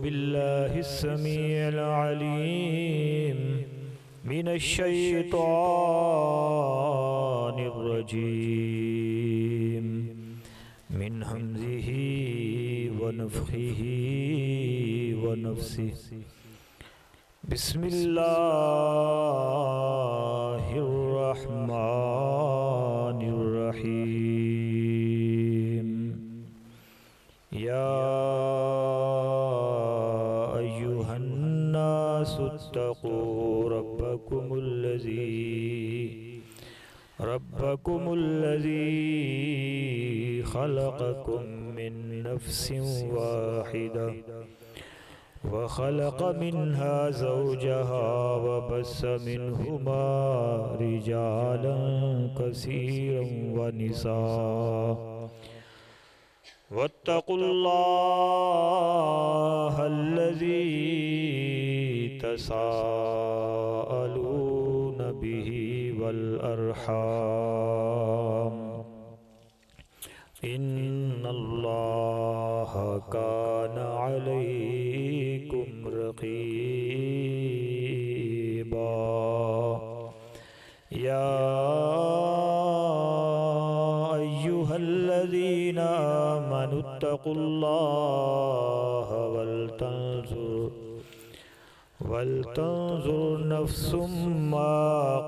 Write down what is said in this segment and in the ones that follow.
बिल्लाहिस्समीइल अलीम मिनश्शैतानिर्रजीम मिन हमज़िही व नफ़्ख़िही व नफ़्सिही बिस्मिल्लाहिर्रहमानिर्रहीम या अय्युहन्नासुत्तक़ू रब्बकुमुल्लज़ी ख़लक़कुम मिन नफ़्सिन वाहिदा व ख़लक़ मिन्हा ज़ौजहा व बस्स मिन्हुमा रिजालन कसीरन व निसाअ वत्तक़ुल्लाहल्लज़ी तसाअलून बिही वल अर्हाम इन्नल्लाहा काना अलैकुम रक़ीबा या अय्युहल्लज़ीना आमनुत्तक़ुल्लाहा वलतंज़ुर नफ़्सुम मा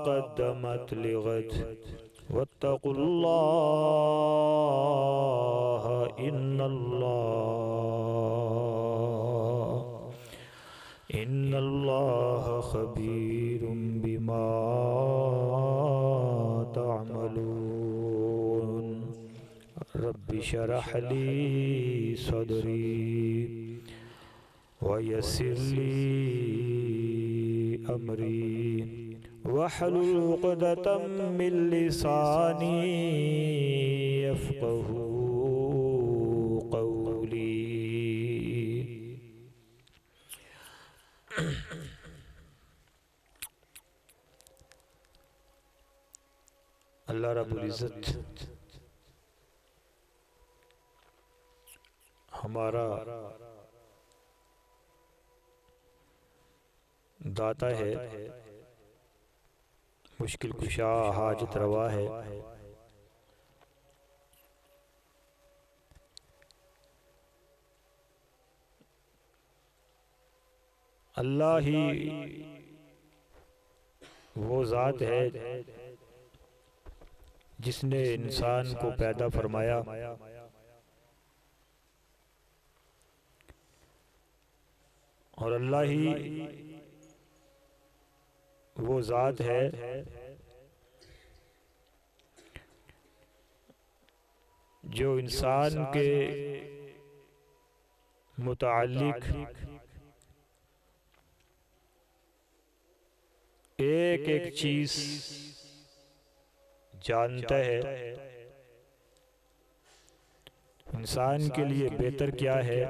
क़द्दमत लिग़द वत्तक़ुल्लाहा इन्नल्लाहा ख़बीरुम बिमा तअमलून रब्बि शरह ली सदरी व यस्सिर ली अमरी वहलुल उक़दतम मिन लिसानी यफ़क़हू क़ौली। अल्लाह रब्बुल इज़्ज़त हमारा दाता है, मुश्किल कुशा हाजत रवा है। अल्लाह ही वो ज़ात है जिसने इंसान को पैदा फरमाया और अल्लाह ही वो ज़ात है जो इंसान के मुताल्लिक़ एक एक चीज़ जानता है। इंसान के लिए बेहतर क्या है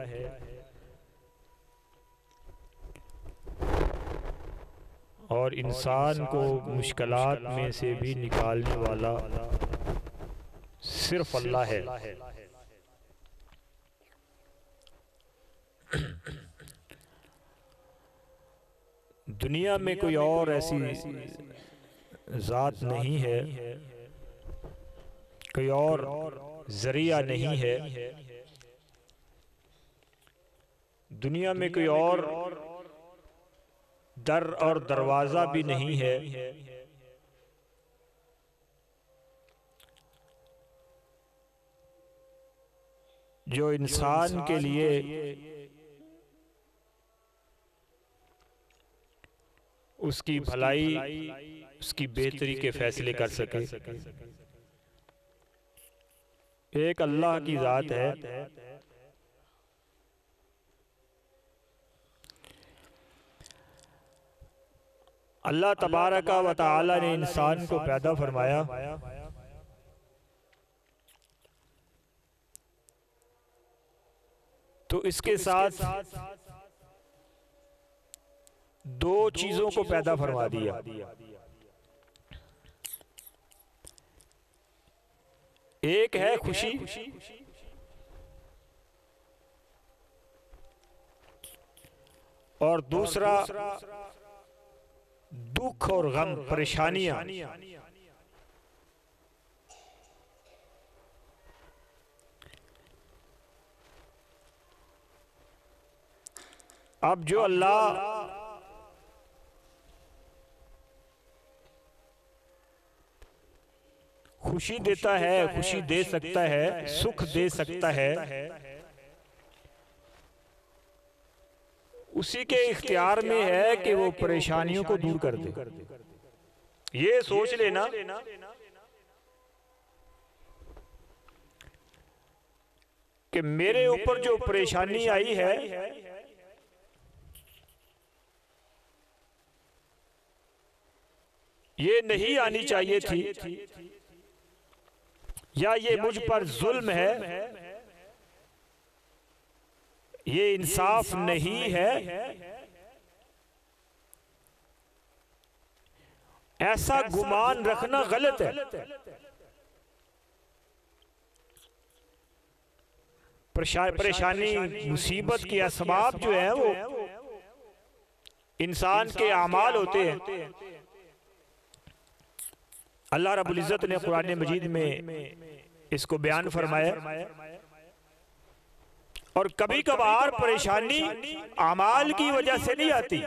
और इंसान को मुश्किलात में से भी निकालने वाला सिर्फ अल्लाह है। दुनिया में कोई और ऐसी ज़ात नहीं है, कोई और ज़रिया नहीं है, दुनिया में कोई और दर और दरवाज़ा भी नहीं है जो इंसान के लिए उसकी भलाई, उसकी बेहतरी के फैसले कर सके। एक अल्लाह की ज़ात है। अल्लाह तबारका व तआला ने इंसान को पैदा फरमाया तो इसके साथ दो चीजों को पैदा फरमा दिया। एक है खुशी और दूसरा दुख और गम, परेशानियां। अब जो अल्लाह खुशी देता है, खुशी दे सकता है, सुख दे सकता है, उसी के इख्तियार में है कि वो परेशानियों को दूर कर दे। ये सोच लेना कि मेरे ऊपर जो परेशानी आई है ये नहीं आनी चाहिए थी, या ये मुझ पर जुल्म है, ये इंसाफ नहीं है। ऐसा गुमान रखना गलत है। परेशानी, मुसीबत के असबाब जो है वो इंसान के अमाल होते हैं। अल्लाह रब्बुल इज़्ज़त ने कुरान मजीद में इसको बयान फरमाया। और कभी कभार परेशानी अमाल की वजह से नहीं आती,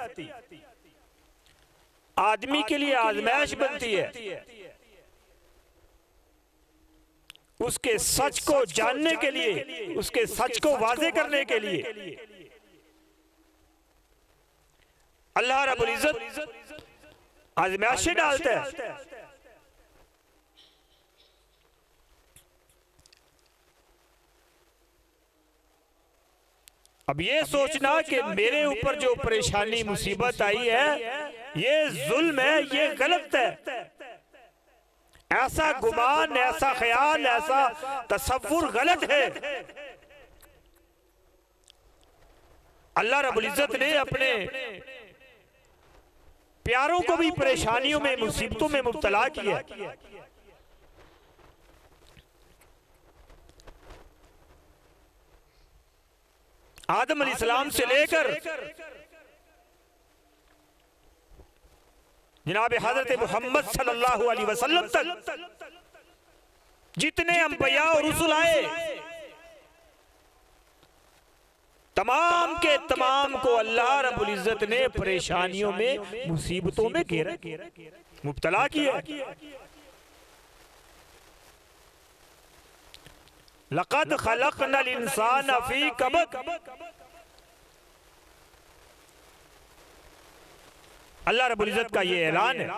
आदमी के लिए आजमाइश बनती है। उसके सच को जानने के लिए, उसके सच को वाज़े करने के लिए अल्लाह रब्बुल इज़्ज़त आजमाइशें डालता है। अब ये सोचना कि मेरे ऊपर जो परेशानी मुसीबत आई है ये जुल्म है, ये गलत है, ऐसा गुमान, ऐसा ख्याल, ऐसा तसव्वुर गलत है। अल्लाह रब्बुल इज़्ज़त ने अपने प्यारों को भी परेशानियों में, मुसीबतों में मुब्तला किया। आदम अलैहिस्सलाम से लेकर जनाब हजरत मोहम्मद सल्लल्लाहु अलैहि वसल्लम तक जितने अंबिया और रसूल आए, तमाम के तमाम को अल्लाह रब्बुल इज़्ज़त ने परेशानियों में, मुसीबतों में घेरा, मुब्तला किया। लक़द ख़लक़नल इंसान फ़ी कबद। अल्लाह रब्बुल इज़्ज़त का ये ऐलान है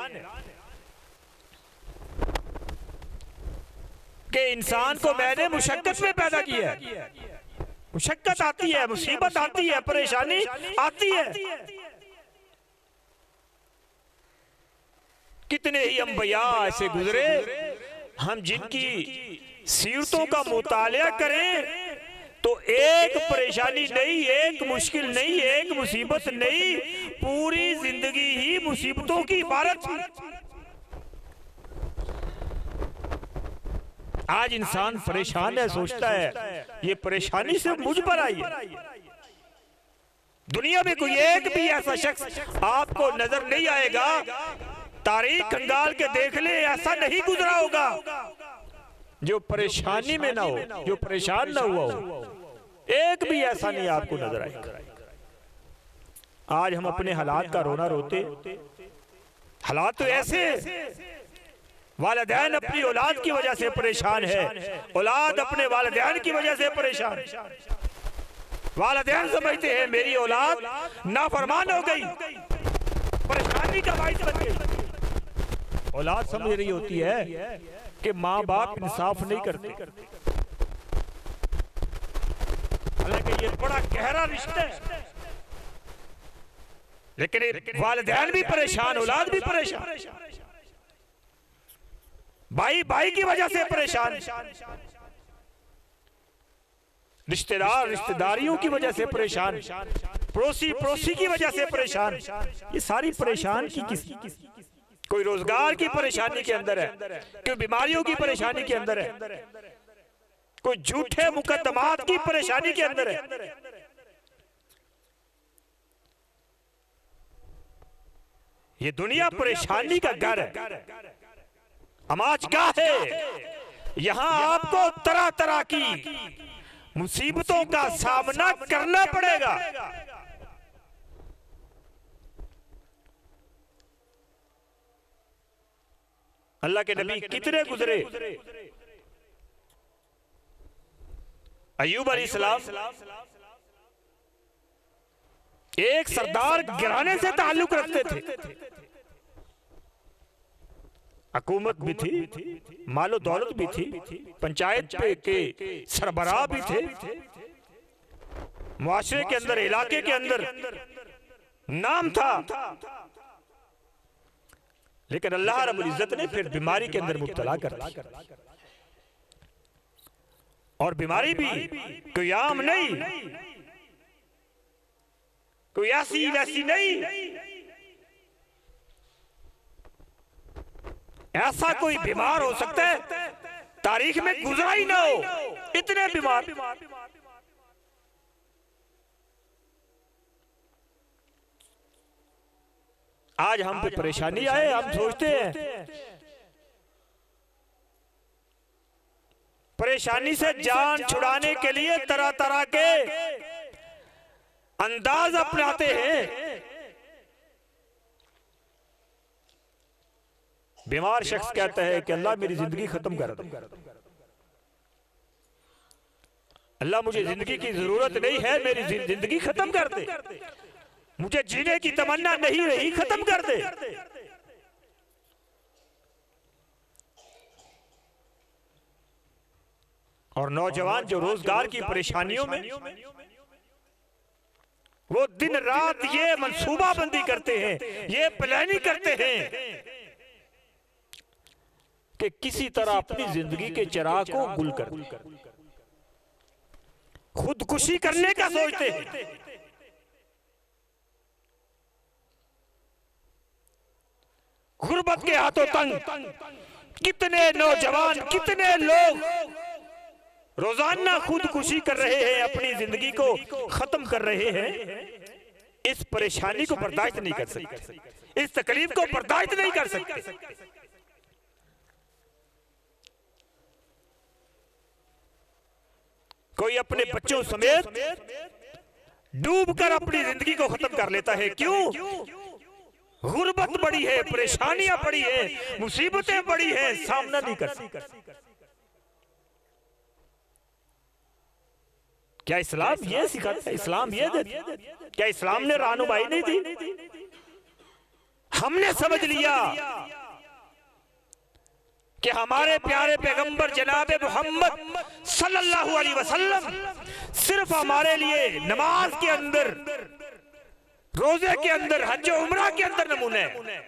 कि इंसान को मैंने मुशक्कत में पैदा किया है। मुशक्कत आती है, मुसीबत आती है, परेशानी आती है। कितने ही अंबिया ऐसे गुजरे, हम जिनकी सीरतों का मुतालिया करें तो एक परेशानी नहीं, एक मुश्किल नहीं, एक मुसीबत नहीं, पूरी जिंदगी ही मुसीबतों की इबारत थी। आज इंसान परेशान है, सोचता है ये परेशानी सिर्फ मुझ पर आई है। दुनिया में कोई एक भी ऐसा शख्स आपको नजर नहीं आएगा, तारीख खंगाल के देख ले, ऐसा नहीं गुजरा होगा जो परेशानी में ना हो, जो परेशान ना हुआ हो। एक भी ऐसा नहीं आपको नजर आएगा। आज हम अपने हालात का रोना रोते, हालात तो ऐसे, वालिदैन अपनी औलाद की वजह से परेशान है, औलाद अपने वालिदैन की वजह से परेशान। वालिदैन समझते हैं मेरी औलाद नाफरमान हो गई, परेशानी का बाइस बन गई। औलाद समझ रही होती है कि माँ बाप इंसाफ नहीं करते। हालांकि ये बड़ा गहरा रिश्ता है, लेकिन वालिदैन भी परेशान, औलाद भी परेशान, भाई भाई की वजह से परेशान, रिश्तेदार रिश्तेदारियों की वजह से परेशान, पड़ोसी पड़ोसी की वजह से परेशान। ये सारी परेशान की किस, कोई रोजगार की परेशानी के अंदर है, कोई बीमारियों की परेशानी के अंदर है, कोई झूठे मुकदमात की परेशानी के अंदर है। ये दुनिया परेशानी का घर है, अमाजगाह है। यहां आपको तरह तरह की मुसीबतों का सामना करना पड़ेगा। अल्लाह के नबी कितने गुजरे। अय्यूब अलैहिस्सलाम एक सरदार घराने से ताल्लुक रखते थे, हुकूमत भी थी, मालो दौलत भी थी, पंचायत के सरबराह भी थे, मुआशरे के अंदर, इलाके के अंदर नाम था। लेकिन अल्लाह रब्बुल इज्जत ने फिर बीमारी के अंदर मुब्तला कर दिया। और बीमारी भी कोई आम नहीं, कोई ऐसी वैसी नहीं, ऐसा कोई बीमार हो सकता है तारीख में गुजरा ही ना हो, इतने बीमार। आज हम पे परेशानी आए, हम सोचते हैं परेशानी से जान छुड़ाने के लिए तरह तरह के अंदाज अपनाते हैं। बीमार शख्स कहता है कि अल्लाह मेरी जिंदगी खत्म कर दो, अल्लाह मुझे जिंदगी की जरूरत नहीं है, मेरी जिंदगी खत्म कर दे, मुझे जीने की तमन्ना नहीं रही, खत्म कर दे। और नौजवान जो रोजगार की परेशानियों में, वो दिन रात ये मंसूबा बंदी करते हैं, ये प्लानिंग करते हैं कि किसी तरह अपनी जिंदगी के चिराग को गुल कर दे, खुदकुशी करने का सोचते हैं। गुर्बत के हाथों तंग कितने नौजवान, कितने लोग रोजाना खुदकुशी कर रहे हैं, अपनी जिंदगी को खत्म कर रहे हैं। इस परेशानी को बर्दाश्त नहीं कर सकते, इस तकलीफ को बर्दाश्त नहीं कर सकते। कोई अपने बच्चों समेत डूबकर अपनी जिंदगी को खत्म कर लेता है। क्यों? गुर्बत बड़ी है, परेशानियां बड़ी है, मुसीबतें बड़ी है, सामना नहीं कर सकते। क्या इस्लाम ये सिखाता है? इस्लाम ये देता? क्या इस्लाम ने रहनुमाई नहीं दी? हमने समझ लिया कि हमारे प्यारे पैगंबर जनाब मोहम्मद सल्लल्लाहु अलैहि वसल्लम सिर्फ हमारे लिए नमाज के अंदर, रोजे के अंदर, हज उम्रा के अंदर नमूने हैं।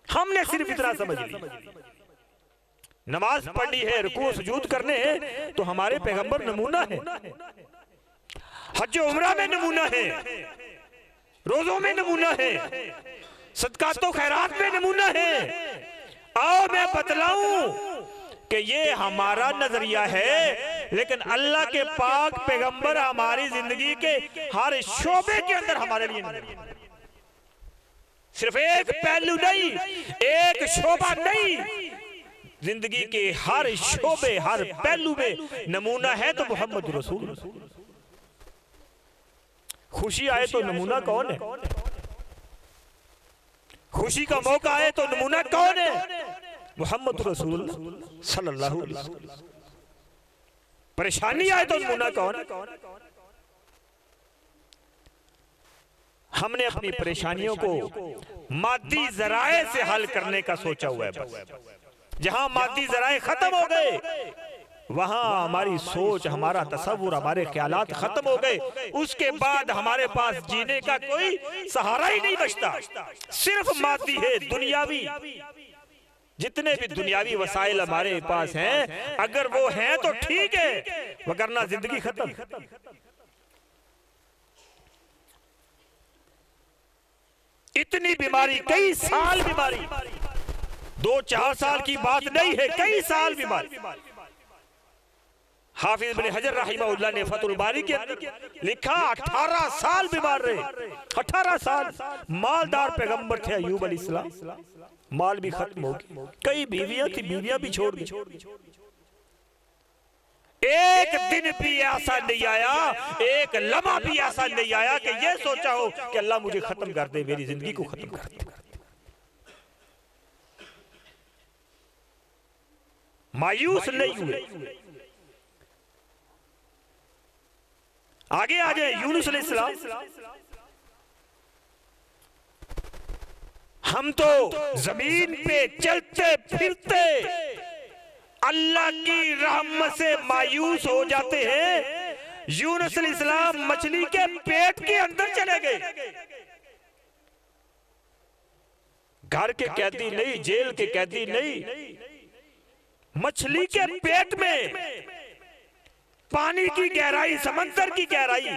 हमने सिर्फ इतना समझ लिया, नमाज पढ़नी है, रुकू सुजूद करने हैं तो हमारे पैगंबर नमूना है, हज उम्रा में नमूना है, रोजों में नमूना है, सदकातो खैरात में नमूना है। आओ मैं बतलाऊं कि ये हमारा नजरिया है, लेकिन अल्लाह के पाक पैगंबर हमारी जिंदगी के हर शोबे के अंदर हमारे लिए नमूना। सिर्फ एक पहलू नहीं, एक शोबा नहीं, जिंदगी के हर शोबे, हर पहलू में नमूना है तो मोहम्मद रसूल। खुशी आए तो नमूना कौन है? खुशी का मौका आए तो नमूना कौन है? मोहम्मद रसूल सल्लल्लाहु अलैहि वसल्लम। परेशानी आए तो नमूना कौन? हमने अपनी परेशानियों को मादी जराए से हल करने का सोचा हुआ है। बस जहां मादी जराए खत्म हो गए, वहां हमारी सोच, हमारा तसव्वुर, हमारे ख्यालात खत्म हो गए। उसके बाद हमारे पास जीने का कोई सहारा ही नहीं बचता, सिर्फ मादी है, दुनियावी। जितने भी दुनियावी वसाइल हमारे पास हैं, अगर वो हैं तो ठीक है, वरना जिंदगी खत्म। इतनी बीमारी, कई साल बीमारी, 2-4 साल की बात नहीं है, कई साल बीमारी। हाफिज इब्न हजर रहमहुल्लाह ने फतहुल बारी के अंदर लिखा 18 साल बीमार रहे, 18 साल। मालदार पैगंबर थे अय्यूब अलैहिस्सलाम, माल भी खत्म हो गया, कई बीवियां थी, बीवियां भी छोड़ दी। एक दिन भी ऐसा नहीं आया, एक लम्हा भी ऐसा नहीं आया कि ये सोचा हो कि अल्लाह मुझे खत्म कर दे, मेरी जिंदगी को खत्म कर दे। मायूस नहीं हुए। आगे आ जाए यूनुस अलैहिस्सलाम, हम तो जमीन पे चलते फिरते अल्लाह की रहमत से मायूस हो जाते हैं। यूनुस अलैहिस्सलाम मछली के पेट के अंदर चले गए। घर के कैदी नहीं, जेल के कैदी नहीं, मछली के पेट में, पानी की गहराई, समंदर की गहराई,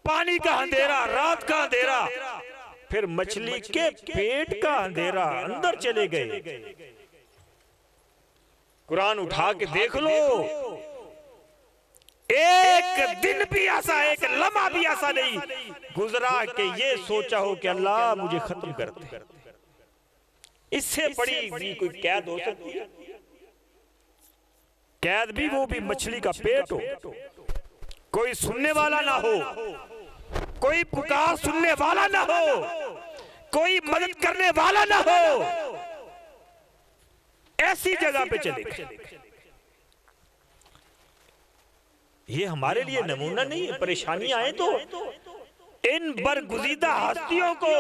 पानी का अंधेरा, रात का अंधेरा, फिर मछली के पेट का अंधेरा, अंदर चले गए। कुरान उठा के देख लो, एक दिन भी ऐसा, एक लम्हा भी ऐसा नहीं गुजरा कि ये सोचा हो कि अल्लाह मुझे खत्म कर दे। इससे बड़ी भी कोई कैद हो सकती है? कैद भी वो भी मछली का पेट हो, कोई सुनने वाला ना हो, कोई पुकार सुनने वाला ना हो, कोई मदद करने वाला ना हो, ऐसी जगह पे चले गए। ये हमारे लिए नमूना नहीं है। परेशानी आए तो इन बरगुज़ीदा हस्तियों को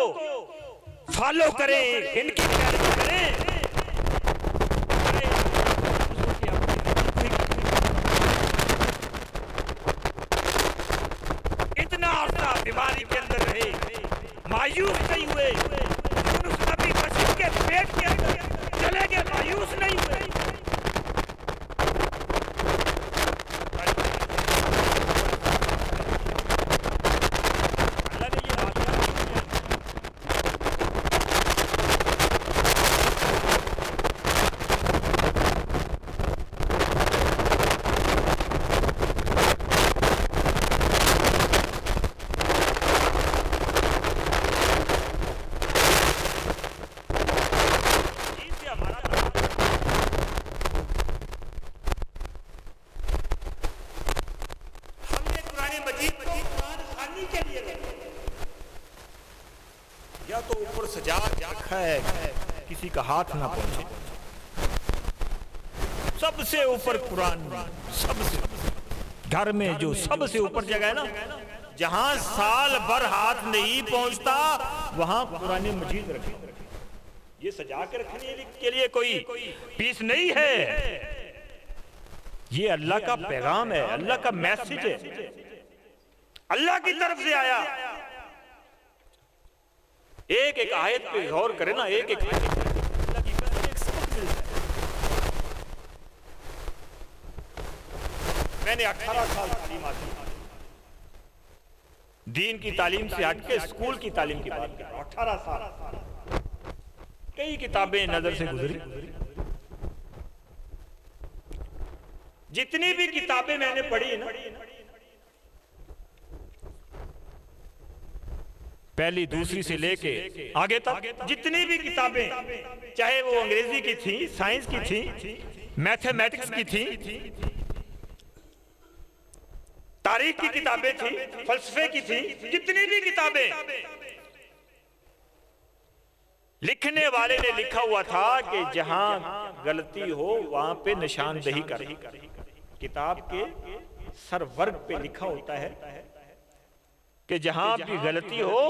फॉलो करें, इनकी पैरवी करें। इतना अर्सा बीमारी के अंदर रहे, मायूस नहीं हुए। यूनुस नबी मछली के पेट के अंदर चले गए, मायूस नहीं हुए। या तो ऊपर सजा रखा है किसी का हाथ ना पहुंचे, सबसे ऊपर कुरान, सबसे घर में जो सबसे ऊपर जगह है ना, जहां साल भर हाथ नहीं पहुंचता वहां कुरान मजीद रखे। ये सजा के रखने के लिए कोई पीस नहीं है, ये अल्लाह का पैगाम है, अल्लाह का मैसेज है, अल्लाह की तरफ से आया। एक एक आयत पे गौर करें ना, एक एक आयत अल्लाह की कसम एक सबक मिलता है। मैंने 18 साल तालीम हासिल की, दीन की तालीम से हटके स्कूल की तालीम की बात कर रहा हूं। 18 साल, कई किताबें नजर से गुजरी। जितनी भी किताबें मैंने पढ़ी ना, पहली दूसरी से लेके आगे तक जितनी भी किताबें, चाहे वो अंग्रेजी की थी, साइंस की थी, मैथमेटिक्स की थी, तारीख की किताबें थी, फलसफे की थी, जितनी भी किताबें, लिखने वाले ने लिखा हुआ था कि जहां गलती हो वहां पे निशानदेही कर। किताब के सरवर्ग पे लिखा होता है कि जहां भी गलती हो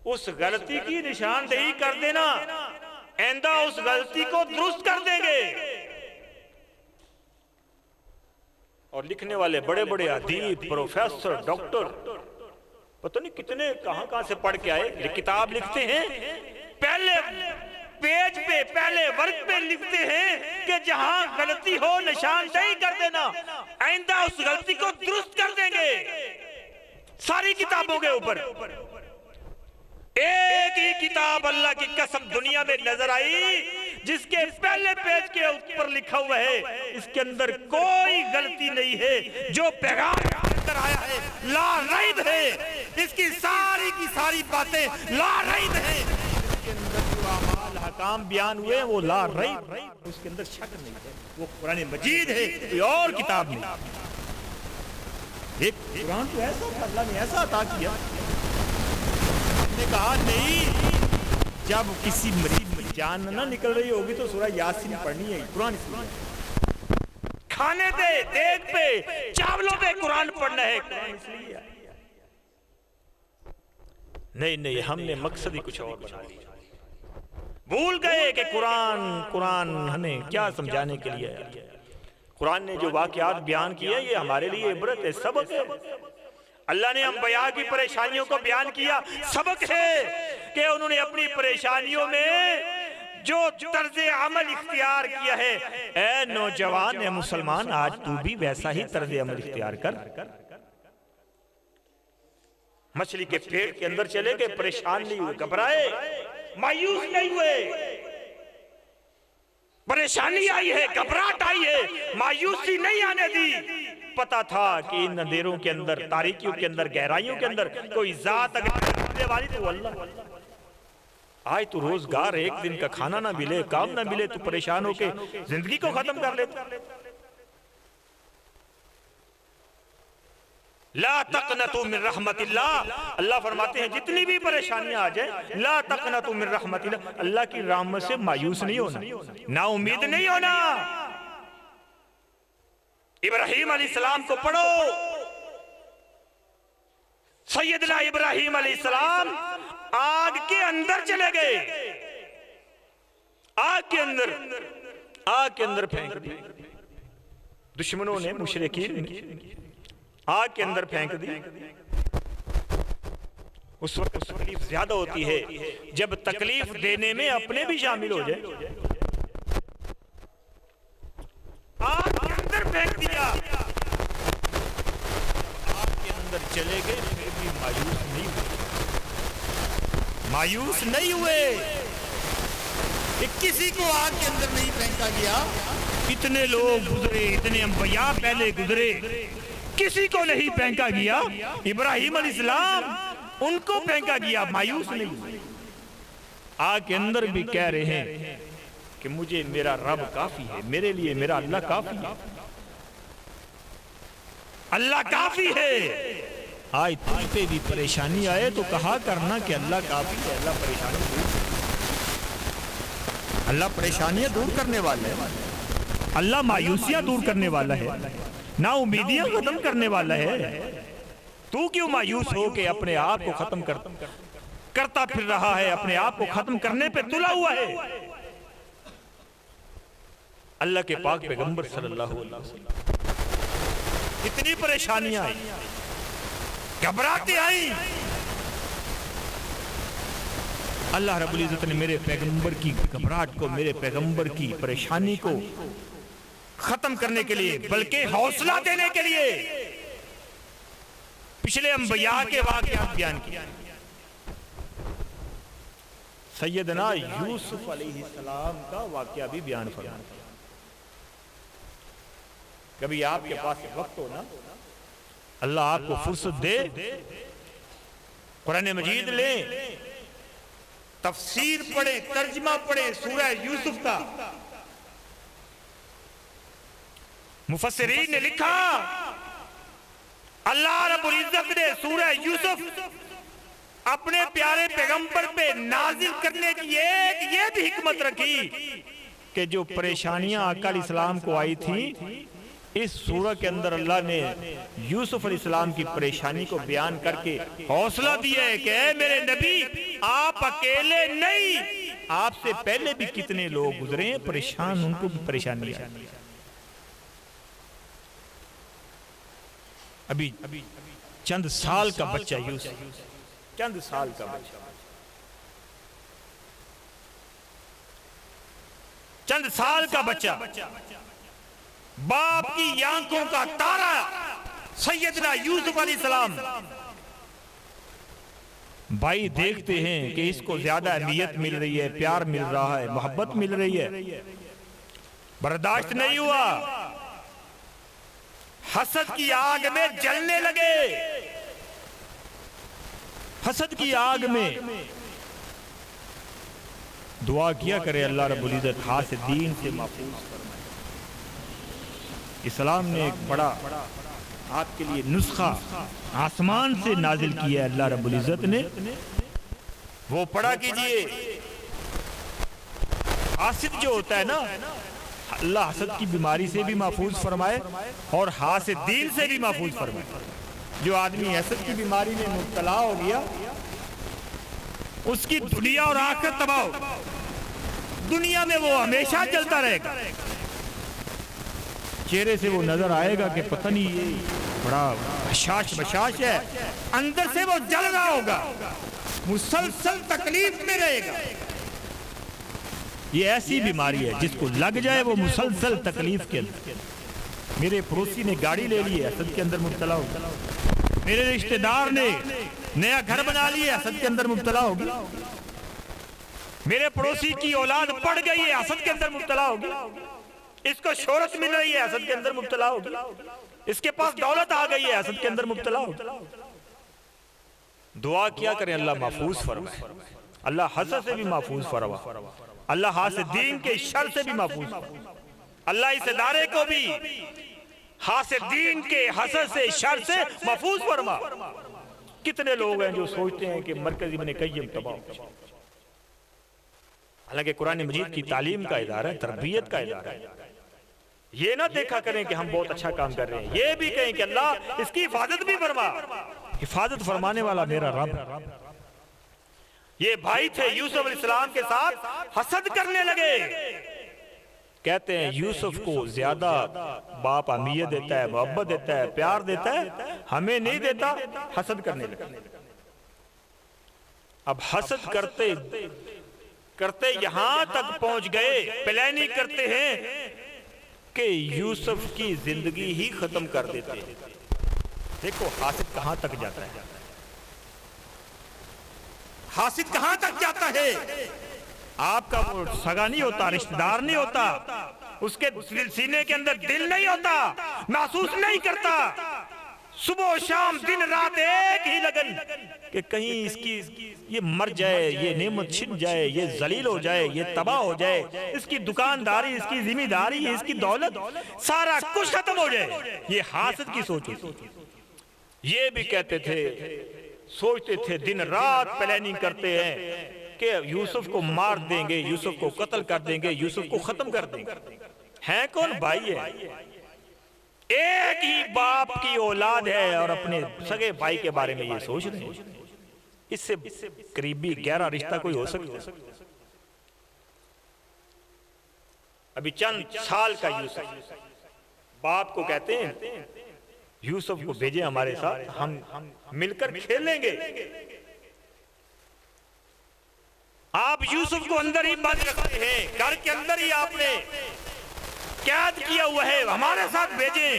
उस गलती की निशानदेही कर देना, आइंदा उस गलती को दुरुस्त कर देंगे। और लिखने वाले बड़े बड़े अदीब, प्रोफेसर, डॉक्टर, पता नहीं कितने कहां से पढ़ के आए, किताब लिखते हैं, पहले पेज पे, पहले वर्ग पे लिखते हैं कि जहां गलती हो निशानदेही कर देना, आइंदा उस गलती को दुरुस्त कर देंगे। सारी किताबों के ऊपर एक ही किताब अल्लाह की कसम दुनिया में नजर आई, जिसके पहले पेज के ऊपर लिखा हुआ है इसके अंदर कोई गलती नहीं है, जो पैगाम अंदर आया है ला रैब है, इसकी सारी की सारी बातें ला रैब है, इसके अंदर जो अमाल हकाम बयान हुए वो ला रैब, उसके अंदर शक नहीं है, वो कुरान मजीद है, कोई और किताब नहीं। एक कुरान तो ऐसा था, अल्लाह ने ऐसा अता किया, हमने कहा नहीं, जब किसी मरीज में जान ना निकल रही होगी तो सूरह यासीन पढ़नी है, कुरान इसलिए खाने पे, देख पे, चावलों पे कुरान पढ़ना है, कुरान इसलिए नहीं, हमने मकसद ही कुछ और बना लिया, भूल गए कि कुरान हमें क्या समझाने के लिए है। कुरान ने जो वाकयात बयान किए ये हमारे लिए इबरत है, सबक है। अल्लाह ने अंबिया की परेशानियों को बयान किया, सबक है कि उन्होंने अपनी परेशानियों में जो तर्ज अमल इख्तियार किया है। ए नौजवान, ए मुसलमान, आज तू भी वैसा ही तर्ज अमल इख्तियार कर। मछली के पेट के अंदर चले गए, परेशान नहीं हुए, घबराए, मायूस नहीं हुए, परेशानी आई है, घबराहट आई है, मायूसी नहीं आने दी। पता था कि इन अंधेरों के अंदर, तारीकियों के अंदर, गहराइयों के अंदर कोई जात अगर मिलने वाली तो अल्लाह। आज तू रोजगार, एक दिन का खाना ना मिले, काम ना मिले, तू परेशान होके जिंदगी को खत्म कर ले। ला तक़नतु मिन रहमतिल्लाह, अल्लाह फरमाते हैं जितनी भी परेशानियां आ जाए, ला तक़नतु मिन रहमतिल्लाह, अल्लाह की रहमत से मायूस नहीं होना, ना उम्मीद नहीं होना। इब्राहिम अलैहिस्सलाम को पढ़ो, सैयदना इब्राहिम अलैहिस्सलाम आग के अंदर चले गए, आग के अंदर फेंक दिए दुश्मनों ने, मुशरिकीन ने आग के अंदर फेंक दी। उस वक्त तकलीफ ज्यादा होती है जब तकलीफ देने में अपने भी शामिल हो जाए। आग के अंदर फेंक दिया, आग के अंदर चले गए, फिर भी मायूस नहीं हुए कि किसी को आग के अंदर नहीं फेंका गया। इतने लोग गुजरे, इतने अंबिया पहले गुजरे, किसी को नहीं फेंका गया। इब्राहिम अलैहिस्सलाम उनको फेंका गया, मायूस नहीं। आग के अंदर भी कह रहे हैं कि मुझे मेरा रब काफी है, मेरे लिए मेरा अल्लाह काफी है, अल्लाह काफी है। आज तुम पे भी परेशानी आए तो कहा करना कि अल्लाह काफी है, अल्लाह परेशानियां दूर करने वाला है, अल्लाह मायूसियां दूर करने वाला है, ना उम्मीदियां खत्म करने वाला है। तू क्यों मायूस हो के अपने आप को खत्म करता फिर रहा है, अपने आप को खत्म करने पे तुला हुआ है। अल्लाह के पाक पैगंबर सल्लल्लाहु अलैहि वसल्लम इतनी परेशानियां आई, घबराहटें आई, अल्लाह रब्बुल इज्जत ने मेरे पैगंबर की घबराहट को, मेरे पैगंबर की परेशानी को खत्म करने के लिए, बल्कि हौसला देने के लिए पिछले अंबिया के वाक़यात बयान किया। सैयदना यूसुफ अलैहिस्सलाम का वाक़या भी बयान फरमाया। कभी आपके पास वक्त हो ना, अल्लाह आपको फुर्सत दे, कुरान मजीद ले, तफसीर पढ़े, तर्जमा पढ़े सूरह यूसुफ का। मुफस्सिरीन ने लिखा अल्लाह रब्बुल इज्जत ने सूरह यूसुफ अपने प्यारे पैगंबर पे नाजिल करने की ये भी हिकमत रखी कि जो परेशानियां आका अलैहिस्सलाम को आई थी, इस सूरह के अंदर अल्लाह ने यूसुफ अलैहिस्सलाम की परेशानी को बयान करके हौसला दिया है कि ऐ मेरे नबी, आप अकेले नहीं, आपसे पहले भी कितने लोग गुजरे हैं परेशान, उनको भी परेशानी है। अभी चंद साल का बच्चा यूसुफ, चंद साल का बच्चा, चंद साल का बच्चा, बाप की आंखों का तारा सैयदना यूसुफ अलैहिस्सलाम भाई देखते हैं कि इसको ज्यादा अहमियत मिल रही है, प्यार मिल रहा है, मोहब्बत मिल रही है, बर्दाश्त नहीं हुआ, हसद की आग में जलने लगे। हसद की आग में दुआ किया करे अल्लाह रब्बुल इज्जत हासिदीन से महफूज फरमाए। इस्लाम ने एक बड़ा आपके लिए नुस्खा आसमान से नाजिल किया है अल्लाह रब्बुल इज्जत ने, वो पढ़ा कीजिए। हासिद जो होता है ना, अल्लाह हसद की बीमारी से भी महफूज फरमाए और हासिदीन से भी महफूज फरमाए। जो आदमी हसद की बीमारी में मुब्तला हो गया, उसकी दुनिया और आखिरत तबाह हो। दुनिया में वो हमेशा जलता रहेगा, चेहरे से वो नजर आएगा कि पता नहीं ये बड़ा बशाश बशाश है, अंदर से वो जल रहा होगा, मुसलसल तकलीफ में रहेगा। ये ऐसी बीमारी है जिसको लग जाए वो मुसलसल तकलीफ के अंदर। मेरे पड़ोसी ने गाड़ी ले ली है, हसद के अंदर मुब्तला होगा। मेरे रिश्तेदार ने नया घर बना लिया, हसद के अंदर मुब्तला होगी। मेरे पड़ोसी की औलाद पड़ गई है, हसद के अंदर मुब्तला होगी। इसको शोहरत मिल रही है, हसद के अंदर मुब्तला होगी। इसके पास दौलत आ गई है, हसद के अंदर मुब्तला होगी। दुआ किया करें अल्लाह महफूज फरमाए, अल्लाह हसद से भी महफूज फरमाए, अल्लाह हासिदीन के शर से भी महफूज, अल्लाह इस इदारे को भी हासिदीन के हसद से शर से महफूज फरमा। कितने लोग हैं जो सोचते हैं कि मरकजी इब्न क़य्यिम तबाह, हालांकि कुरान मजीद की तालीम का इदारा है, तरबियत का इदारा है। ये ना देखा करें कि हम बहुत अच्छा काम कर रहे हैं, ये भी कहें कि अल्लाह इसकी हिफाजत भी फरमा। हिफाजत फरमाने वाला मेरा रब। ये भाई थे यूसुफ अलैहिस्सलाम के साथ हसद करने लगे। कहते हैं यूसुफ को ज्यादा बाप अहमियत देता है, मोहब्बत देता है, प्यार देता है, हमें नहीं देता, हसद करने लगे। अब हसद करते करते यहां तक पहुंच गए, प्लानिंग करते हैं कि यूसुफ की जिंदगी ही खत्म कर देते हैं। देखो हासिद कहां तक जाता है, हासिद कहां तक जाता है। आपका वो सगा नहीं होता, रिश्तेदार नहीं होता, उसके सीने के अंदर दिल नहीं होता, महसूस नहीं करता, सुबह शाम दिन रात एक ही लगन कि कहीं इसकी ये मर जाए, ये नेमत छिन जाए, ये जलील हो जाए, ये तबाह हो जाए, इसकी दुकानदारी, इसकी जिम्मेदारी, इसकी दौलत, सारा कुछ खत्म हो जाए। ये हासिद की सोच होती। ये भी कहते थे, सोचते थे, दिन रात प्लानिंग करते हैं कि यूसुफ को मार देंगे, यूसुफ को कत्ल कर देंगे, यूसुफ को खत्म कर देंगे। हैं कौन? भाई है, एक ही बाप की औलाद है और अपने सगे भाई के बारे में ये सोच रहे हैं। इससे करीबी गहरा रिश्ता कोई हो सकता है? अभी चंद साल का यूसुफ, बाप को कहते हैं यूसुफ को भेजे हमारे साथ, हम मिलकर खेलेंगे। आप यूसुफ को अंदर ही बंद रखते हैं, घर के अंदर ही आपने कैद किया हुआ है, हमारे साथ भेजें,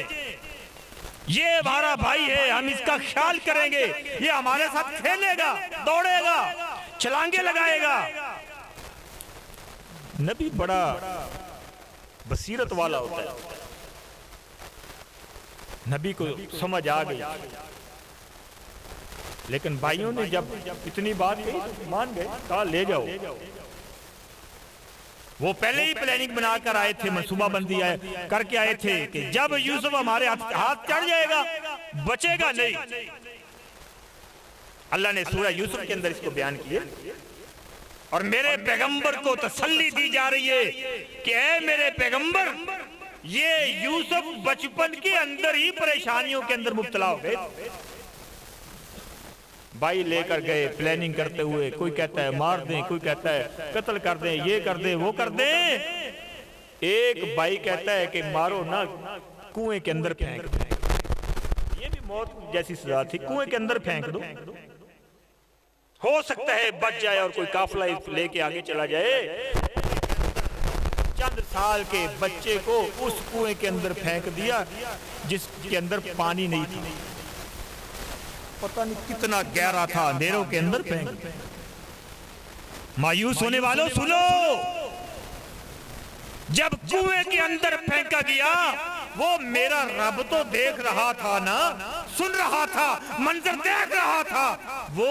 ये हमारा भाई है, हम इसका ख्याल करेंगे, ये हमारे साथ खेलेगा, दौड़ेगा, छलांगे लगाएगा। नबी बड़ा बसीरत वाला होता है, नबी को समझ आ गई। लेकिन भाइयों ने जब इतनी बात कही मान गए, कहा ले जाओ। वो पहले ही प्लानिंग बनाकर आए थे, मनसूबाबंदी करके आए थे कि जब यूसुफ हमारे हाथ चढ़ जाएगा बचेगा नहीं। अल्लाह ने सूरह यूसुफ के अंदर इसको बयान किया। और मेरे पैगंबर को तसल्ली दी जा रही है कि ऐ मेरे पैगंबर, ये यूसुफ बचपन के अंदर ही परेशानियों के अंदर मुब्तला हो गए। भाई लेकर गए प्लानिंग करते हुए, कोई कहता है मार दें, कोई कहता है कत्ल कर दें, ये कर दें, वो कर दें। एक भाई कहता है कि मारो ना, कुएं के अंदर फेंक दो। ये भी मौत जैसी सजा थी, कुएं के अंदर फेंक दो, हो सकता है बच जाए और कोई काफिला लेके आगे चला जाए। चंद साल के बच्चे को उस कुएं के अंदर फेंक दिया जिसके अंदर पानी नहीं था। पता नहीं कितना गहरा था, अंधेरों के अंदर फेंक। मायूस होने वालों सुनो, जब कुएं के अंदर फेंका गया, वो मेरा रब तो देख रहा था ना, सुन रहा था, मंजर देख रहा था। वो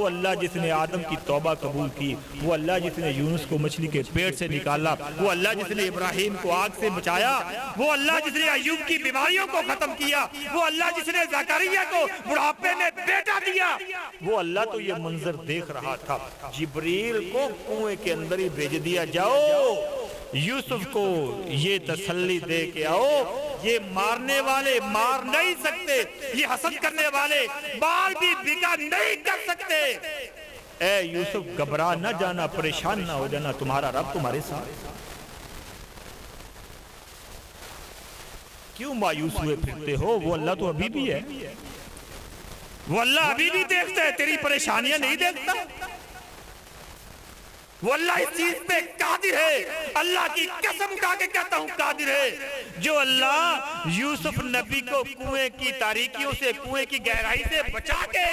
अल्लाह जिसने आदम की तौबा कबूल की, वो अल्लाह जिसने यूनुस को मछली के पेट से निकाला, वो अल्लाह जिसने इब्राहिम को आग से बचाया, वो अल्लाह जिसने अय्यूब की बीमारियों को खत्म किया, वो अल्लाह जिसने जकरिया को बुढ़ापे में बेटा दिया, वो अल्लाह तो ये मंजर देख रहा था। जिब्रील को कुएं के अंदर ही भेज दिया, जाओ यूसुफ को ये तसल्ली दे के आओ, ये मारने वाले मार नहीं सकते, ये हसद करने वाले बाल भी बिगा नहीं कर सकते। ए यूसुफ, घबरा न जाना, परेशान ना हो जाना, तुम्हारा रब तुम्हारे साथ। क्यों मायूस हुए फिरते हो? वो अल्लाह तो अभी भी है, वो अल्लाह अभी भी देखता है, तेरी परेशानियां नहीं देखता। वो अल्लाह इस चीज पे कादिर है, अल्लाह की कसम खा के कहता हूं कादिर है। जो अल्लाह यूसुफ नबी को कुएं की तारीकियों से, कुएं की गहराई से बचा के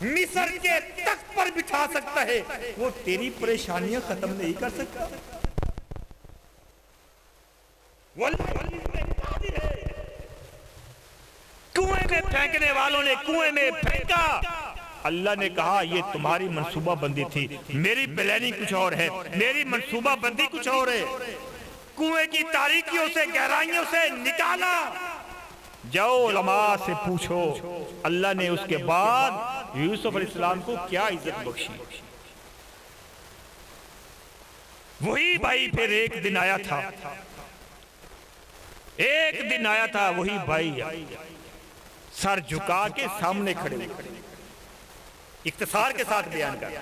मिस्र के तख्त पर बिठा सकता है, वो तेरी परेशानियां खत्म नहीं कर सकता। वो अल्लाह कादिर है। कुएं में फेंकने वालों ने कुएं में फेंका, अल्लाह ने कहा ये तुम्हारी मंसूबा बंदी थी, मेरी प्लानिंग कुछ और है, मेरी मंसूबा बंदी कुछ और है। कुएं की तारीकियों से, गहराइयों से निकाला। जाओ उलमा से पूछो, अल्लाह ने उसके बाद यूसुफ अलैहिस्सलाम को क्या इज्जत बख्शी। वही भाई फिर एक दिन आया था, एक दिन आया था, वही भाई सर झुका के सामने खड़े, इख्तिसार के साथ बयान कर।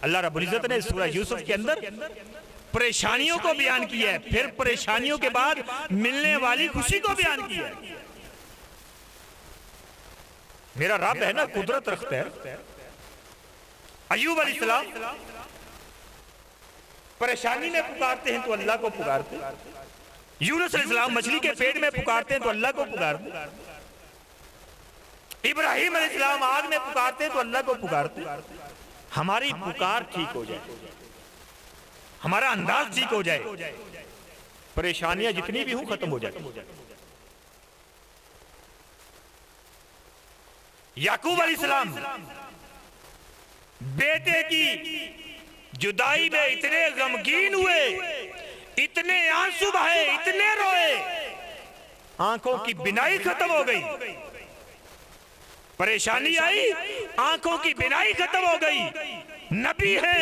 अल्लाह रब्बुल इज्जत ने सूरह यूसुफ के अंदर परेशानियों को बयान किया है, फिर परेशानियों के बाद मिलने वाली खुशी को बयान किया है। मेरा रब है ना, कुदरत रखता है। अय्यूब अलैहिस्सलाम परेशानी में पुकारते हैं तो अल्लाह को पुकारते, यूनुस अलैहिस्सलाम मछली के पेट में पुकारते हैं तो अल्लाह को पुकारते, इब्राहिम अलैहिस्सलाम आग में पुकारते हैं तो अल्लाह को पुकारते। हमारी पुकार ठीक हो जाए, हमारा अंदाज ठीक हो जाए, परेशानियां जितनी भी हों खत्म हो जाए। याकूब अलैहिस्सलाम बेटे की जुदाई में इतने गमगीन हुए, इतने आंसू बहे, इतने रोए, आंखों की बिनाई खत्म हो गई। परेशानी आई, आंखों की बिनाई खत्म हो गई। नबी है,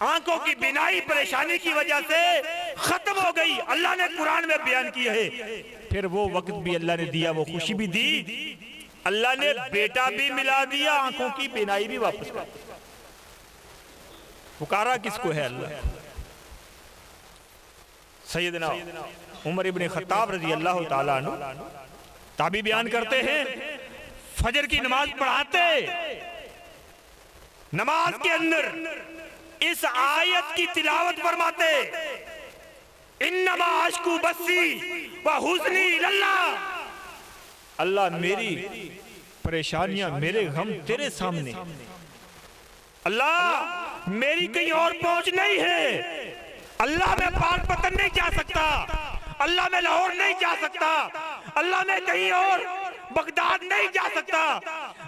आंखों की बिनाई परेशानी की वजह से खत्म हो गई। अल्लाह ने कुरान में बयान किया है। फिर वो वक्त भी अल्लाह ने दिया, वो खुशी भी दी, अल्लाह ने बेटा भी मिला दिया, आंखों की बिनाई भी वापस कर। पुकारा किसको है? अल्लाह। सैयदना उमर इब्ने खत्ताब रजी अल्लाह ताला अन्हु ताबी बयान करते हैं, फजर की नमाज पढ़ाते, नमाज के अंदर इस आयत की तिलावत फरमाते, इन्नमा अश्कू बस्सी व हुज़्नी इलल्लाह। अल्लाह मेरी परेशानियां, मेरे गम तेरे सामने, अल्लाह मेरी कहीं और पहुंच नहीं है। अल्लाह मैं पाकपतन नहीं जा सकता, अल्लाह मैं लाहौर नहीं जा सकता, अल्लाह मैं कहीं और बगदाद नहीं जा सकता,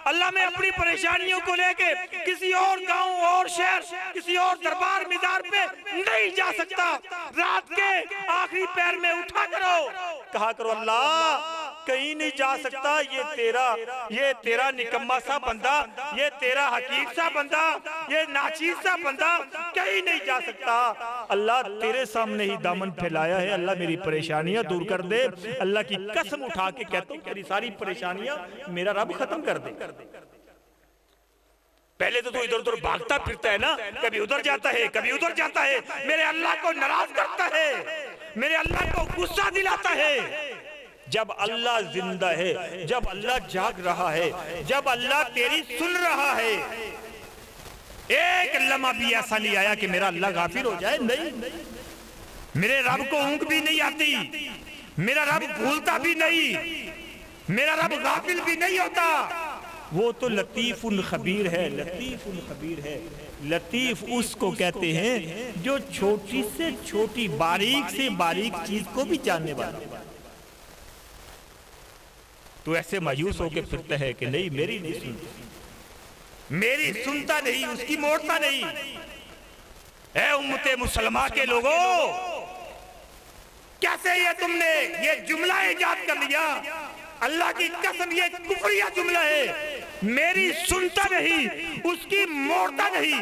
अल्लाह मैं अपनी परेशानियों को लेके किसी और गांव और शहर, किसी और दरबार मिजार पे नहीं जा सकता। रात के आखिरी पैर में उठा करो, कहा करो अल्लाह कहीं नहीं जा सकता, ये तेरा निकम्मा सा बंदा, ये तेरा हकीम सा बंदा, ये नाचीज सा बंदा कहीं नहीं जा सकता। अल्लाह तेरे सामने ही दामन फैलाया है, अल्लाह मेरी परेशानियां दूर कर दे। अल्लाह की कसम उठा के कहता हूं तेरी सारी परेशानियां मेरा रब खत्म कर दे। पहले तो तू इधर उधर भागता फिरता है ना, कभी उधर जाता है, कभी उधर जाता है, मेरे अल्लाह को नाराज करता है, मेरे अल्लाह को गुस्सा दिलाता है। जब अल्लाह जिंदा है, जब अल्लाह जाग रहा है, जब अल्लाह तेरी सुन रहा है, एक लम्हा भी ऐसा नहीं आया कि मेरा अल्लाह गाफिल हो जाए। नहीं, मेरे रब को ऊँग भी नहीं आती, मेरा रब भूलता भी नहीं, मेरा रब गाफिल भी नहीं होता। वो तो लतीफुल खबीर है, लतीफुल खबीर है। लतीफ उसको कहते हैं जो छोटी से छोटी बारीक से बारीक चीज को भी जानने वाला। तो ऐसे मायूस होकर फिरता है कि नहीं मेरी नहीं सुनता, मेरी सुनता नहीं, उसकी मोड़ता नहीं। ऐ उम्मते मुसलमान के लोगों, कैसे ये तुमने ये जुमला इजाद कर लिया? अल्लाह की कसम ये कुफरिया जुमला है। मेरी सुनता नहीं, उसकी मोड़ता नहीं।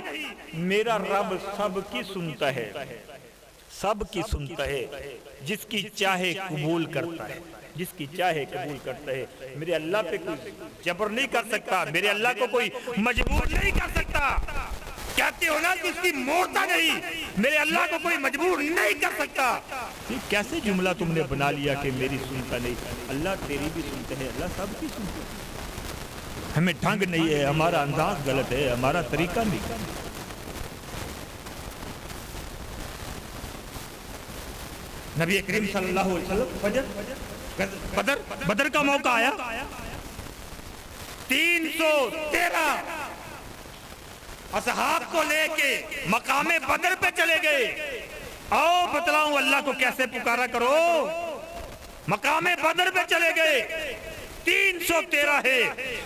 मेरा रब सबकी सुनता है, सबकी सुनता है, जिसकी चाहे कबूल करता है, जिसकी चाहे कबूल करता है। मेरे अल्लाह पे कोई जबर नहीं कर सकता, मेरे अल्लाह को कोई मजबूर नहीं कर सकता। कहते हो ना कि उसकी मोड़ता नहीं, मेरे अल्लाह को कोई मजबूर नहीं कर सकता। ये कैसे जुमला तुमने बना लिया कि मेरी सुनता नहीं? अल्लाह तेरी भी सुनते हैं, अल्लाह सबकी सुनते हैं। हमें ढंग नहीं है, हमारा अंदाज गलत है, हमारा तरीका नहीं। नबी करीम सल्लल्लाहु अलैहि वसल्लम बदर का मौका आया, 313 असहाब को लेके मकामे बदर पे चले गए। आओ बतलाऊं अल्लाह को कैसे पुकारा करो। मकामे बदर पे चले गए, 313 है,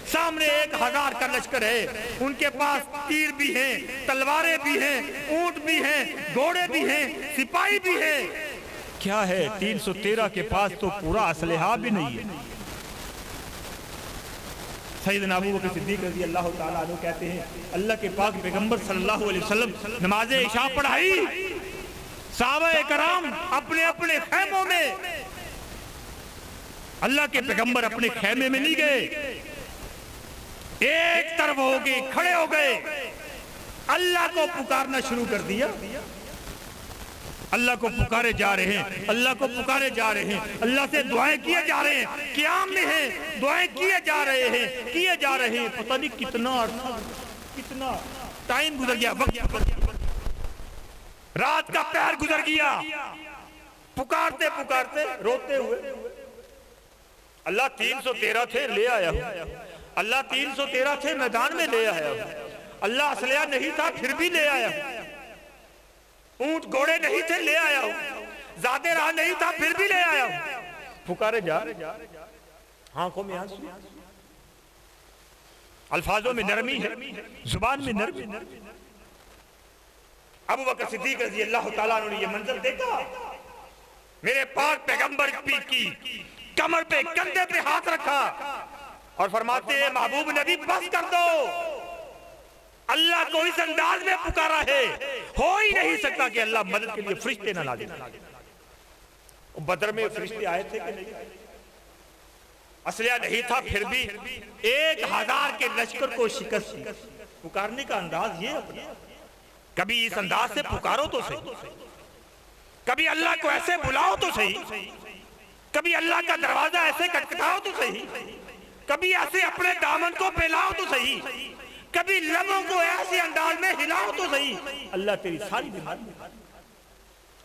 सामने 1000 का लश्कर है। उनके पास तीर भी हैं, तलवारें भी हैं, ऊंट भी हैं, घोड़े भी हैं, सिपाही भी हैं। क्या है, 313 के पास तो पूरा असलहा भी नहीं है। सैयदना अबू बकर सिद्दीक रज़ी अल्लाह ताला अन्हु कहते हैं, अल्लाह के पाक पैगंबर सल्लल्लाहु अलैहि वसल्लम नमाज़े इशा पढ़ाई, सहाबाए कराम अपने अपने खैमों में, अल्लाह के पैगंबर अपने खैमे में नहीं गए, एक तरफ हो गए, खड़े हो गए, अल्लाह को पुकारना शुरू कर दिया। अल्लाह को पुकारे जा रहे हैं, अल्लाह को पुकारे जा रहे हैं, अल्लाह से दुआएं किए जा रहे हैं, क़याम में हैं, दुआएं किए जा रहे हैं, किए जा रहे हैं। पता नहीं कितना कितना टाइम गुजर गया, वक्त रात का पहर गुजर गया, पुकारते पुकारते रोते हुए। अल्लाह 313 थे, ले आया हूं। अल्लाह 313 थे, मैदान में ले आया हूं। अल्लाह असलिया नहीं था, फिर भी ले आया हूं। ऊंट घोड़े नहीं थे, ले आया हूं। ज़्यादा राह नहीं था, फिर भी ले आया हूं। पुकारे जा, आंखों में आंसू, अल्फाजों में नरमी है, जुबान में नरमी। अबू बकर सिद्दीक रज़ी अल्लाह ताला अन्हु ने ये मंजर देखा। मेरे पाक पैगंबर की कमर पे, कंधे पे हाथ रखा और फरमाते हैं, महबूब नबी बस कर दो। अल्लाह को इस अंदाज में पुकारा है, हो ही नहीं सकता कि अल्लाह मदद के लिए फरिश्ते ना नाज़िल करे। बदर में फरिश्ते आए थे कि नहीं? असलिया नहीं था, फिर भी 1000 के लश्कर को शिकस्त दी। पुकारने का अंदाज ये अपना, कभी इस अंदाज से पुकारो तो सही, कभी अल्लाह को ऐसे बुलाओ तो सही, कभी अल्लाह का दरवाजा ऐसे खटखटाओ तो सही, कभी ऐसे अपने दामन को फैलाओ तो सही, कभी लबों को ऐसे अंदाज में हिलाओ तो सही। अल्लाह तेरी सारी बीमारी,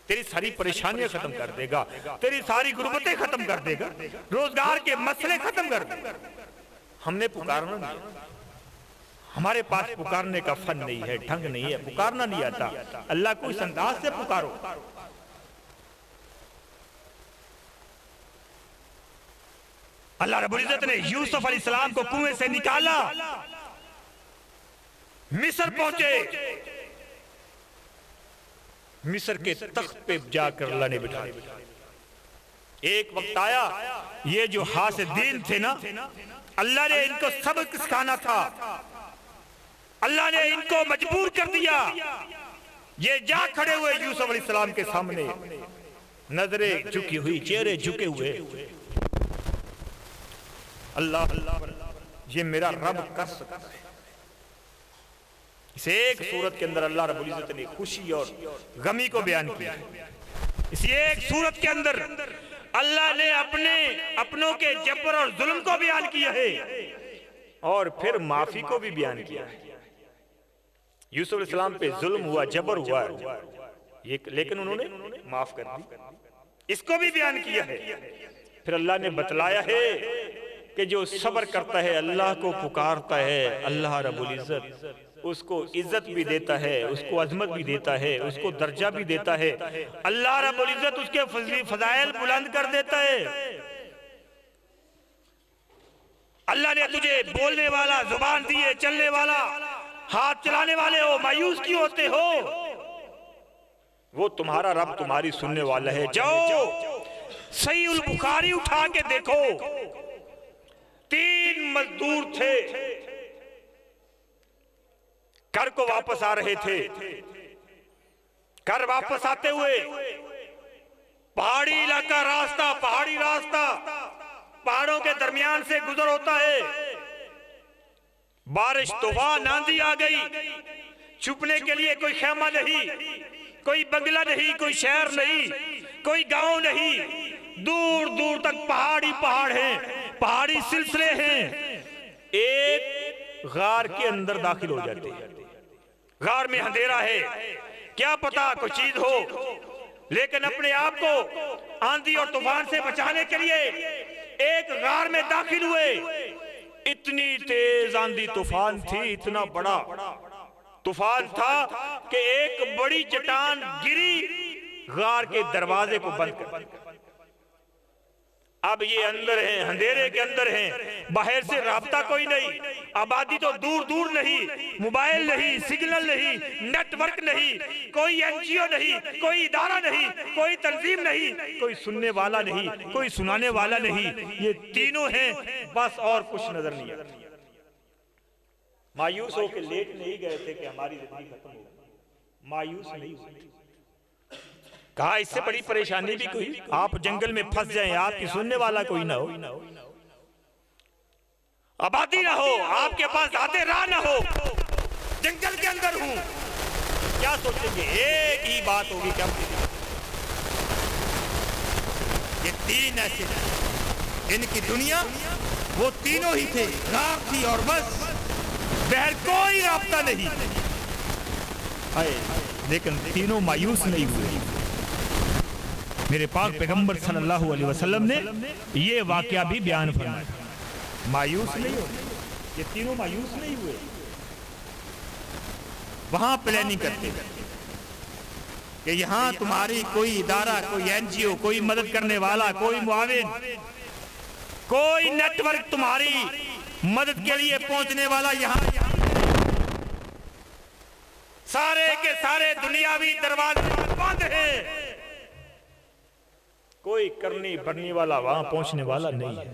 तेरी सारी परेशानियां खत्म कर देगा, तेरी सारी गुर्बतें खत्म कर देगा, रोजगार के मसले खत्म कर देगा। हमने पुकारना नहीं, हमारे पास पुकारने का फन नहीं है, ढंग नहीं है, पुकारना नहीं आता। अल्लाह को इस अंदाज से पुकारो। अल्लाह रब्बुल इज्जत ने यूसुफ अलैहिस्सलाम को कुएं से निकाला, मिस्र पहुंचे, मिस्र के तख्त पे जाकर अल्लाह ने बिठा दिया। एक वक्त आया, ये जो हासिदीन थे ना, अल्लाह ने इनको सबक सिखाना था, अल्लाह ने इनको मजबूर कर दिया। ये जा खड़े हुए यूसुफ अलैहिस्सलाम के सामने, नजरें झुकी हुई, चेहरे झुके हुए। अल्लाह अल्लाह, ये मेरा रब कर सकता है। इस एक सूरत के अंदर अल्लाह रब्बुल इज्जत ने खुशी और गमी को बयान किया। इस एक सूरत के अंदर अल्लाह ने अपनों के जबर और जुल्म को बयान किया है और फिर माफी को भी बयान किया है। यूसुफ अलैहिस्सलाम पे जुल्म हुआ, जबर हुआ, लेकिन उन्होंने माफ कर दी। इसको भी बयान किया है। फिर अल्लाह ने बतलाया है कि जो सब्र करता है, अल्लाह को पुकारता है, अल्लाह रब्बुल इज्जत उसको इज्जत भी देता है, उसको अजमत भी देता है, उसको दर्जा भी देता है। अल्लाह रब्बुल इज्जत उसके फजाइल बुलंद कर देता है। अल्लाह ने तुझे बोलने वाला, जुबान दी है, चलने वाला, हाथ चलाने वाले हो, मायूस क्यों होते हो? वो तुम्हारा रब तुम्हारी सुनने वाला है। जाओ सही उल बुखारी उठा के देखो, 3 मजदूर थे, घर को वापस आ रहे थे। घर वापस आते हुए पहाड़ी इलाका रास्ता, पहाड़ी रास्ता, पहाड़ों के दरमियान से गुजर होता है। बारिश, तूफान, आंधी आ गई। छुपने के लिए कोई खेमा नहीं, कोई बंगला नहीं, कोई शहर नहीं, कोई गांव नहीं। दूर दूर तक पहाड़ी पहाड़ हैं, पहाड़ी सिलसिले हैं। एक गार के अंदर दाखिल हो जाते हैं। गार में अंधेरा है, क्या पता कोई चीज हो, लेकिन अपने आप को आंधी और तूफान से बचाने के लिए एक गार में दाखिल हुए। इतनी तेज आंधी तूफान थी, इतना बड़ा तूफान था कि एक बड़ी चट्टान गिरी, गार के दरवाजे को बंद कर। अब ये अंदर हैं, अंधेरे के अंदर हैं, बाहर से राब्ता कोई नहीं, आबादी तो दूर दूर नहीं, मोबाइल नहीं, सिग्नल नहीं, नेटवर्क नहीं, कोई एनजीओ नहीं, कोई इदारा नहीं, कोई तंजीम नहीं, कोई सुनने वाला नहीं, कोई सुनाने वाला नहीं। ये तीनों हैं बस, और कुछ नजर नहीं आता। मायूस होकर लेट नहीं गए थे कि हमारी जिंदगी खत्म हो गई। मायूस नहीं हुए। कहा इससे बड़ी परेशानी भी कोई, आप जंगल में फंस जाएं, आपकी सुनने वाला कोई ना हो, आबादी ना हो, आपके पास आते राह ना हो, जंगल के अंदर हूं, क्या सोचेंगे? एक ही बात होगी, क्या? ये 3 ऐसे, इनकी दुनिया वो तीनों ही थे, रात थी और बस, बहर कोई राब्ता नहीं। आए, लेकिन तीनों मायूस नहीं हुए। मेरे पाक पैगंबर सल्लल्लाहु अलैहि वसल्लम ने ये वाकया भी बयान फरमाया। मायूस नहीं हो, ये तीनों मायूस नहीं हुए। वहां प्लानिंग करते कि यहां तुम्हारी कोई इदारा, कोई एनजीओ, कोई मदद करने वाला, कोई मुआविन, कोई नेटवर्क तुम्हारी मदद के लिए पहुंचने वाला यहां, सारे के सारे दुनियावी दरवाजे बंद हैं। कोई करनी भरनी वाला वहां पहुंचने वाला नहीं है।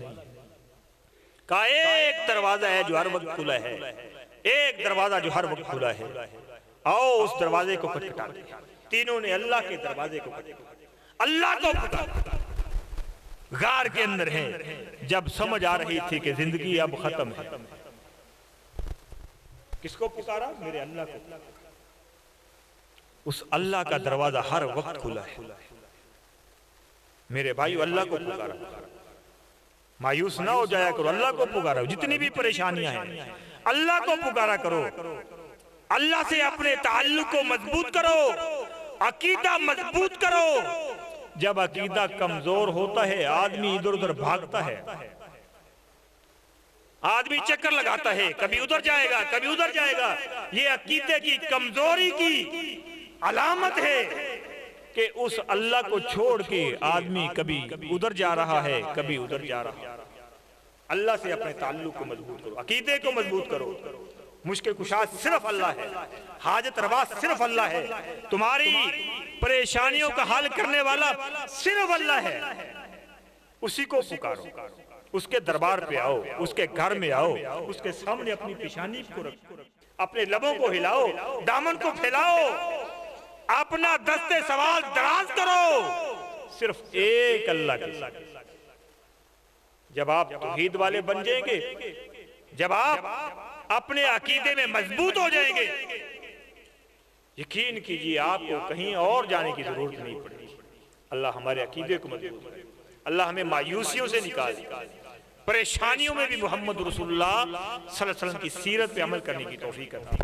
का एक दरवाजा है जो हर वक्त खुला है, एक दरवाजा जो हर वक्त खुला है, आओ उस दरवाजे को खटखटा। तीनों ने अल्लाह के दरवाजे को खटखटाया, अल्लाह को पुकारा। गार के अंदर हैं, जब समझ आ रही थी कि जिंदगी अब खत्म है, किसको पुकारा? मेरे अल्लाह को। उस अल्लाह का दरवाजा हर वक्त खुला है। मेरे भाई, अल्लाह को पुकारा, मायूस ना हो जाया करो, अल्लाह को पुकारा। जितनी भी परेशानियां हैं, अल्लाह को पुकारा करो, अल्लाह से अपने ताल्लुक को मजबूत करो, अकीदा मजबूत करो। जब अकीदा कमजोर होता है, आदमी इधर उधर भागता है, आदमी चक्कर लगाता है, कभी उधर जाएगा, कभी उधर जाएगा। ये अकीदे की कमजोरी की अलामत है कि उस अल्लाह को छोड़ के आदमी कभी उधर जा रहा है, कभी उधर जा रहा है। अल्लाह से अपने ताल्लुक को मजबूत करो, अकीदे को मजबूत करो। मुश्किल कुशा सिर्फ अल्लाह है, हाजत रवा सिर्फ अल्लाह है, तुम्हारी परेशानियों का हल करने वाला सिर्फ अल्लाह है। उसी को पुकारो, उसके दरबार पे आओ, उसके घर में आओ, उसके सामने अपनी पेशानी को रखो, अपने लबों को हिलाओ, दामन को फैलाओ, अपना दस्ते सवाल दराज करो सिर्फ एक अल्लाह के। जब आप तौहीद वाले बन जाएंगे, जब आप अपने अकीदे में मजबूत हो जाएंगे, यकीन कीजिए आपको कहीं और जाने की जरूरत नहीं पड़ेगी। अल्लाह हमारे अकीदे को मजबूत करे, अल्लाह हमें मायूसियों से निकाले, परेशानियों में भी मोहम्मद रसूलुल्लाह सल्लल्लाहु अलैहि वसल्लम की सीरत पे अमल करने की तौफीक अता फरमाए।